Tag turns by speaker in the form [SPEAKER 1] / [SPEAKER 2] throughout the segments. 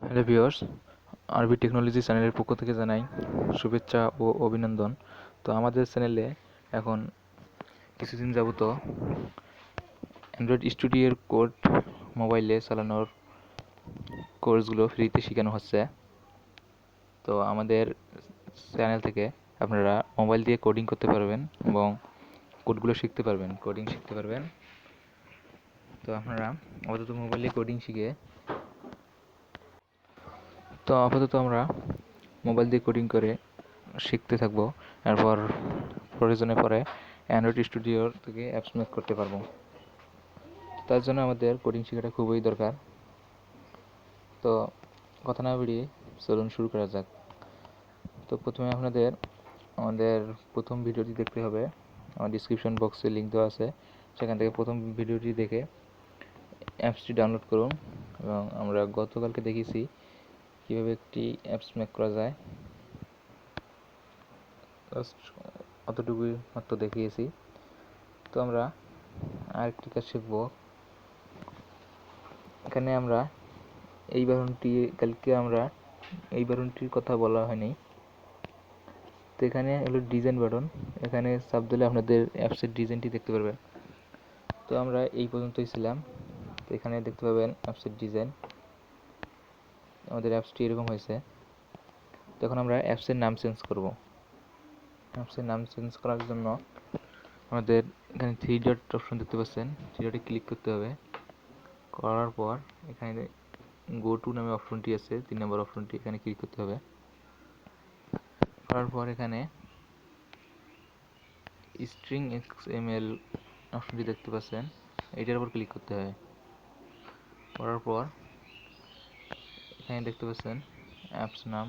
[SPEAKER 1] Hello viewers, আরবি technology চ্যানেলের পক্ষ থেকে জানাই শুভেচ্ছা ও অভিনন্দন। তো আমাদের চ্যানেলে এখন কিছুদিন যাবত অ্যান্ড্রয়েড স্টুডিওর কোড মোবাইলে চালানোর কোর্সগুলো ফ্রিতে শেখানো হচ্ছে। তো আমাদের চ্যানেল থেকে আপনারা মোবাইল দিয়ে কোডিং করতে পারবেন এবং কোডগুলো শিখতে পারবেন, কোডিং শিখতে পারবেন। তো আপনারা মোবাইলে কোডিং শিখে আপাতত আমরা মোবাইল দিয়ে কোডিং করে শিখতে থাকবো। এরপর প্রয়োজনে পরে অ্যান্ড্রয়েড স্টুডিওর থেকে অ্যাপস মেক করতে পারবো। তার জন্য আমাদের কোডিং শেখাটা খুবই দরকার। তো কথা না বেরিয়ে চলুন শুরু করা যাক। তো প্রথমে আমাদের প্রথম ভিডিওটি দেখতে হবে। আমার ডিসক্রিপশন বক্সে লিঙ্ক দেওয়া আছে, সেখান থেকে প্রথম ভিডিওটি দেখে অ্যাপসটি ডাউনলোড করুন। এবং আমরা গতকালকে দেখেছি কীভাবে একটি অ্যাপস মেক করা যায়, অতটুকুই মাত্র দেখিয়েছি। তো আমরা আরেকটি কাজ শিখব। এখানে আমরা এই বাটনটির কথা বলা হয়নি। তো এখানে হলো ডিজাইন বাটন, এখানে চাপ দিলে আপনাদের অ্যাপসের ডিজাইনটি দেখতে পারবেন। তো আমরা এই পর্যন্তই ছিলাম। তো এখানে দেখতে পাবেন অ্যাপসের ডিজাইন, আমাদের অ্যাপসটি এরকম হয়েছে। তো এখন আমরা অ্যাপসের নাম চেঞ্জ করব। অ্যাপসের নাম চেঞ্জ করার জন্য আমাদের এখানে থ্রি ডট অপশন দেখতে পাচ্ছেন, থ্রি ডটে ক্লিক করতে হবে। করার পর এখানে গো টু নামে অপশনটি আছে, 3 নম্বর অপশনটি, এখানে ক্লিক করতে হবে। করার পর এখানে স্ট্রিং এক্সএমএল অপশনটি দেখতে পাচ্ছেন, এইটার উপর ক্লিক করতে হবে। করার পর এখানে দেখতে পাচ্ছেন অ্যাপস নাম,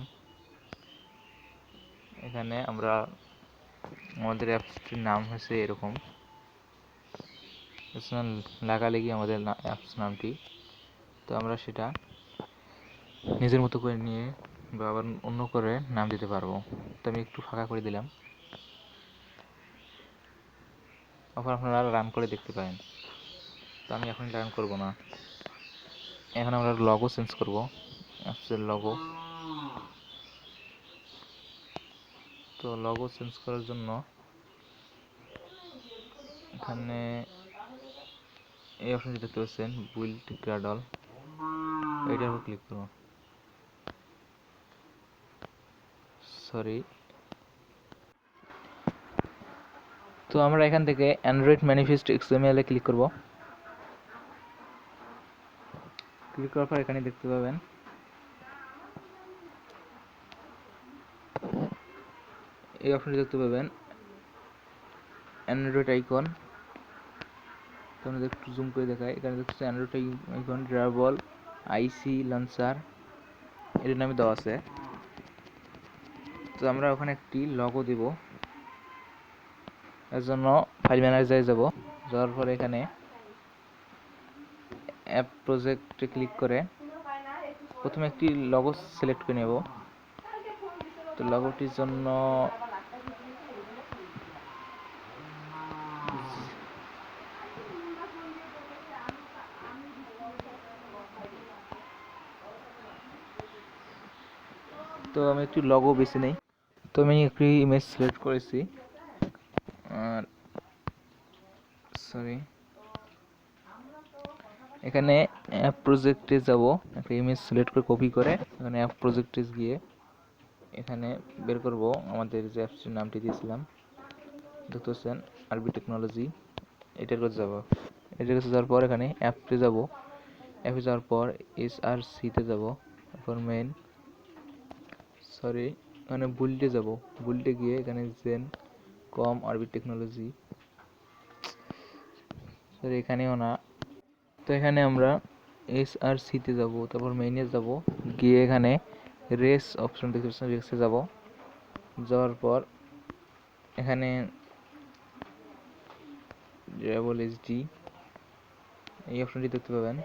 [SPEAKER 1] এখানে আমাদের অ্যাপসটির নাম হয়েছে এরকম লেখালেখি আমাদের অ্যাপস নামটি। তো আমরা সেটা নিজের মতো করে নিয়ে বা আবার অন্য করে নাম দিতে পারবো। তো আমি একটু ফাঁকা করে দিলাম, তারপর আপনারা রান করে দেখতে পারেন। তো আমি এখন রান করব না, এখন আমরা লগো চেঞ্জ করব, অ্যাপসের লগো। তো লগো চেঞ্জ করার জন্য এখানে এই অপশনটি দেখতে পাচ্ছেন, বিল্ড গ্রাডল, এইটার উপর ক্লিক করব। তো আমরা এখান থেকে অ্যান্ড্রয়েড ম্যানিফেস্ট এক্সএমএল এ ক্লিক করব। ক্লিক করার পর এখানে দেখতে পাবেন এই অপশনটি দেখতে পাবেন অ্যান্ড্রয়েড আইকন। তো আমরা একটু জুম করে দেখাই, এখানে দেখতে অ্যান্ড্রয়েড আইকন ড্রাইভল আইসি লঞ্চার এর নামে দেওয়া আছে। তো আমরা ওখানে একটি লগো দেব। এর জন্য ফাইল ম্যানেজারে যাব, যাওয়ার পরে এখানে অ্যাপ প্রজেক্টে ক্লিক করে প্রথমে একটি লগো সিলেক্ট করে নেব। তো লগোটির জন্য আমি একটি লগো বেছে নেই। তো আমি একটি ইমেজ সিলেক্ট করেছি, আর এখানে অ্যাপ প্রজেক্টে যাব, একটা ইমেজ সিলেক্ট করে কপি করে এখানে অ্যাপ প্রজেক্টে গিয়ে এখানে বের করব আমাদের যে অ্যাপসটির নামটি দিয়েছিলাম, দেখতে পাচ্ছেন আরবি টেকনোলজি। এটার কাছে যাব, এটার কাছে যাওয়ার পর এখানে অ্যাপে যাব, অ্যাপে যাওয়ার পর SRC-তে যাব, তারপর এখানে বুলটে যাব, বুলটে গিয়ে এখানে জেন কম আরবি টেকনোলজি, এখানেও না। তো এখানে আমরা SRC-তে যাব, তারপর মেইনে যাব, গিয়ে এখানে রেস অপশন দেখতে পাচ্ছেন, রেসে যাব। যাওয়ার পর এখানে ড্রাইভল এইচডি এই অপশনটি দেখতে পাবেন,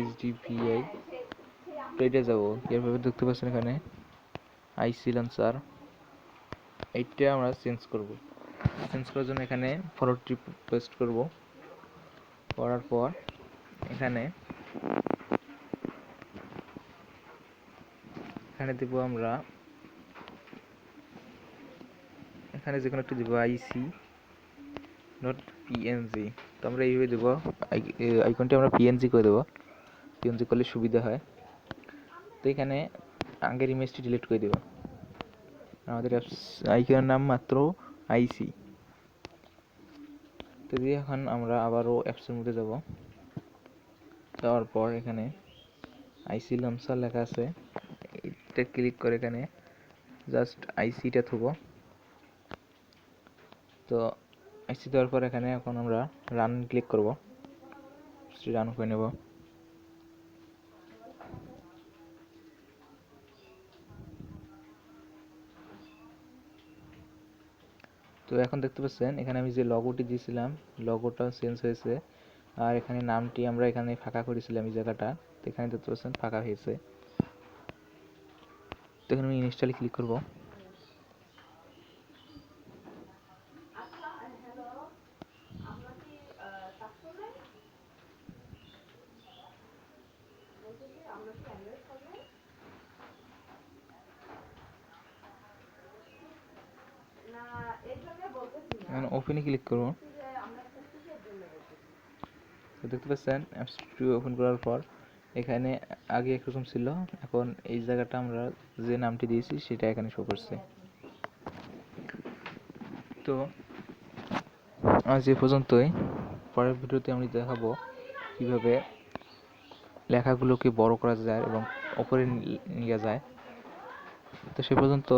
[SPEAKER 1] HDPI। তো এটা যাব, এরপরে দেখতে পাচ্ছেন এখানে আইসি লঞ্চার, এইটা আমরা চেঞ্জ করব। চেঞ্জ করার জন্য এখানে ফরওয়ার্ডটি পেস্ট করব। করার পর এখানে এখানে দেব আমরা, এখানে যে কোনো একটা দেবো আইসি ডট পিএনজি। তো আমরা এইভাবে দেবো, আইকনটি আমরা পিএনজি করে দেবো, পিএনজি করলে সুবিধা হয়। তো এখানে আগের ইমেজটি ডিলিট করে দেবো। আমাদের অ্যাপস আইকনের নাম মাত্র আইসি। তো দিয়ে এখন আমরা আবারও অ্যাপসের মধ্যে যাব। যাওয়ার পর এখানে আইসি লঞ্চার লেখা আছে, এটা ক্লিক করে এখানে জাস্ট আইসিটা থুবো। তো আইসি দেওয়ার পর এখানে এখন আমরা রান ক্লিক করব, রান করে নেব। তো এখন দেখতে পাচ্ছেন এখানে আমি যে লগোটি দিয়েছিলাম, লগোটা চেঞ্জ হয়েছে। আর এখানে নামটি আমরা এখানে ফাঁকা করেছিলাম এই জায়গাটা, তো এখানে দেখতে পাচ্ছেন ফাঁকা হয়েছে। তো এখানে আমি ইনস্টলে ক্লিক করব। এখন ওপেনে ক্লিক করব। তো দেখতে পাচ্ছেন অ্যাপসটি ওপেন করার পর এখানে আগে একরকম ছিল, এখন এই জায়গাটা আমরা যে নামটি দিয়েছি সেটা এখানে শো করছে। তো আজ এ পর্যন্তই। পরের ভিডিওতে আমি দেখাবো কিভাবে লেখাগুলোকে বড় করা যায় এবং ওপরে নিয়ে যায়। তো সে পর্যন্ত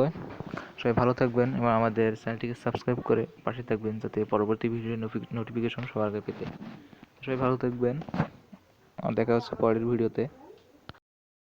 [SPEAKER 1] সবাই ভালো থাকবেন এবং আমাদের চ্যানেলটিকে সাবস্ক্রাইব করে পাশে থাকবেন, যাতে পরবর্তী ভিডিওর নোটিফিকেশন সবার আগে পেতে। সবাই ভালো থাকবেন, দেখা হচ্ছে পরের ভিডিওতে।